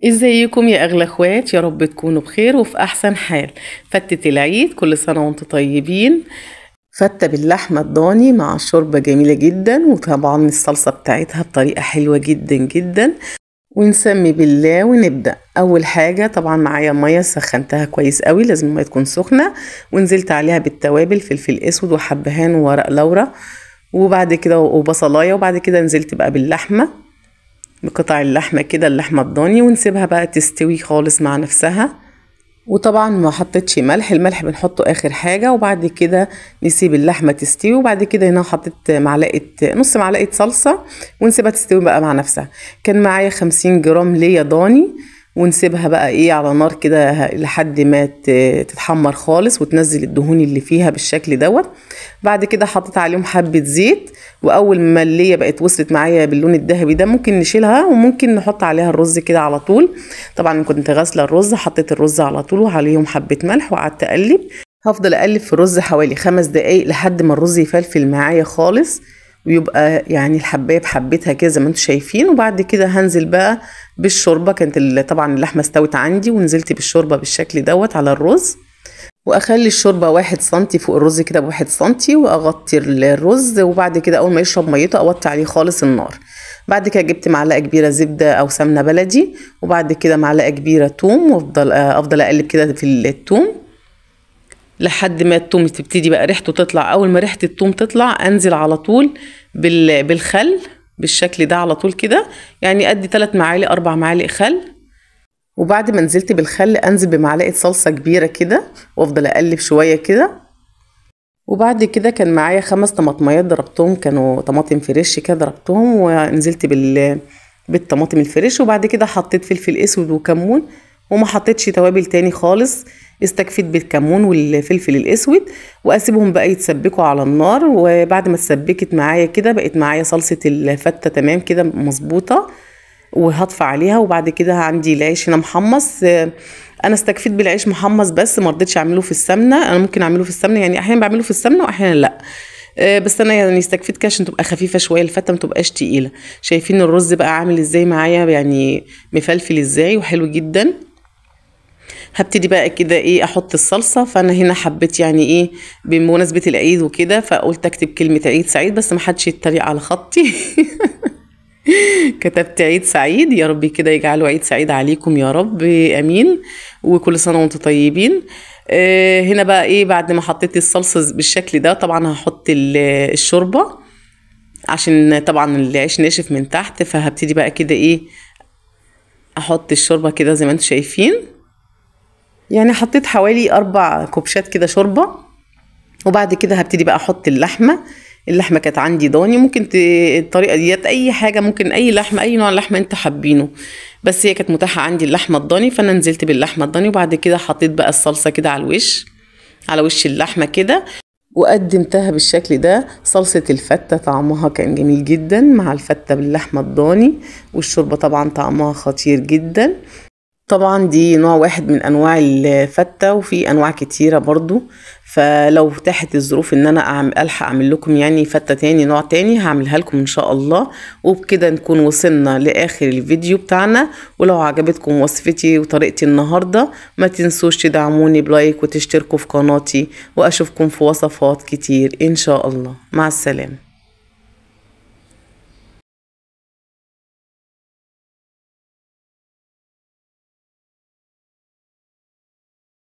ازيكم يا اغلى اخوات؟ يا رب تكونوا بخير وفي احسن حال. فتة العيد، كل سنة وانتم طيبين. فتة باللحمة الضاني مع الشوربة جميلة جدا، وطبعا الصلصة بتاعتها بطريقة حلوة جدا جدا. ونسمي بالله ونبدأ. اول حاجة طبعا معايا مية سخنتها كويس قوي، لازم المية تكون سخنة، ونزلت عليها بالتوابل، فلفل اسود وحبهان وورق لورا وبعد كده وبصلاية، وبعد كده نزلت بقى باللحمة، بقطع اللحمة كده، اللحمة الضاني، ونسيبها بقى تستوي خالص مع نفسها. وطبعا ما حطيتش ملح، الملح بنحطه اخر حاجة، وبعد كده نسيب اللحمة تستوي. وبعد كده هنا حطيت نص معلقة صلصة ونسيبها تستوي بقى مع نفسها. كان معايا 50 جرام ليا ضاني، ونسيبها بقى على نار كده لحد ما تتحمر خالص وتنزل الدهون اللي فيها بالشكل دوت. بعد كده حطيت عليهم حبة زيت، واول ما اللي بقت وصلت معايا باللون الذهبي ده ممكن نشيلها، وممكن نحط عليها الرز كده على طول. طبعا كنت غاسله الرز، حطيت الرز على طول وعليهم حبة ملح وقعدت اقلب. هفضل اقلب في الرز حوالي 5 دقايق لحد ما الرز يفلفل معايا خالص، ويبقى الحبايه بحبتها كده زي ما انتم شايفين. وبعد كده هنزل بقى بالشوربه. كانت طبعا اللحمه استوت عندي، ونزلت بالشوربه بالشكل دوت على الرز، واخلي الشوربه 1 سنتي فوق الرز كده ب1 سنتي، واغطي الرز. وبعد كده اول ما يشرب ميته اوطي عليه خالص النار. بعد كده جبت معلقه كبيره زبده او سمنه بلدي، وبعد كده معلقه كبيره توم، وافضل اقلب كده في التوم لحد ما التوم تبتدي بقى ريحته تطلع. اول ما ريحه التوم تطلع انزل على طول بالخل بالشكل ده على طول كده، ادي 3 معالق 4 معالق خل. وبعد ما نزلت بالخل انزل بمعلقه صلصه كبيره كده، وافضل اقلب شويه كده. وبعد كده كان معايا 5 طماطميات ضربتهم، كانوا طماطم فريش كده ضربتهم، ونزلت بالطماطم الفريش. وبعد كده حطيت فلفل اسود وكمون، وما حطيتش توابل تاني خالص، استكفيت بالكمون والفلفل الاسود، واسيبهم بقى يتسبكوا على النار. وبعد ما اتسبكت معايا كده بقت معايا صلصه الفته تمام كده مظبوطه، وهطفى عليها. وبعد كده عندي العيش هنا محمص، انا استكفيت بالعيش محمص بس ما رضيتش اعمله في السمنه. انا ممكن اعمله في السمنه، احيانا بعمله في السمنه واحيانا لا، بس انا استكفيت كده عشان تبقى خفيفه شويه الفته، ما تبقاش تقيله. شايفين الرز بقى عامل ازاي معايا، مفلفل ازاي وحلو جدا. هبتدي بقى كده احط الصلصه. فانا هنا حبيت بمناسبه العيد وكده، فقلت اكتب كلمه عيد سعيد، بس ما حدش يتريق على خطي. كتبت عيد سعيد، يا رب كده يجعله عيد سعيد عليكم يا رب، امين، وكل سنه وانتم طيبين. هنا بقى بعد ما حطيت الصلصه بالشكل ده، طبعا هحط الشوربه عشان طبعا العيش ناشف من تحت. فهبتدي بقى كده احط الشوربه كده زي ما انتم شايفين. حطيت حوالي 4 كوبشات كده شوربه. وبعد كده هبتدي بقى احط اللحمه كانت عندي ضاني، ممكن الطريقه ديت اي حاجه، ممكن اي لحمه، اي نوع لحمه انت حابينه، بس هي كانت متاحه عندي اللحمه الضاني، فانا نزلت باللحمه الضاني. وبعد كده حطيت بقى الصلصه كده على وش اللحمه كده، وقدمتها بالشكل ده. صلصه الفته طعمها كان جميل جدا مع الفته باللحمه الضاني، والشوربه طبعا طعمها خطير جدا. طبعا دي نوع واحد من انواع الفتة، وفي انواع كتيرة برضو. فلو فتحت الظروف ان انا الحق اعمل لكم فتة تاني، نوع تاني، هعملها لكم ان شاء الله. وبكده نكون وصلنا لاخر الفيديو بتاعنا. ولو عجبتكم وصفتي وطريقتي النهاردة، ما تنسوش تدعموني بلايك وتشتركوا في قناتي، واشوفكم في وصفات كتير ان شاء الله. مع السلامة.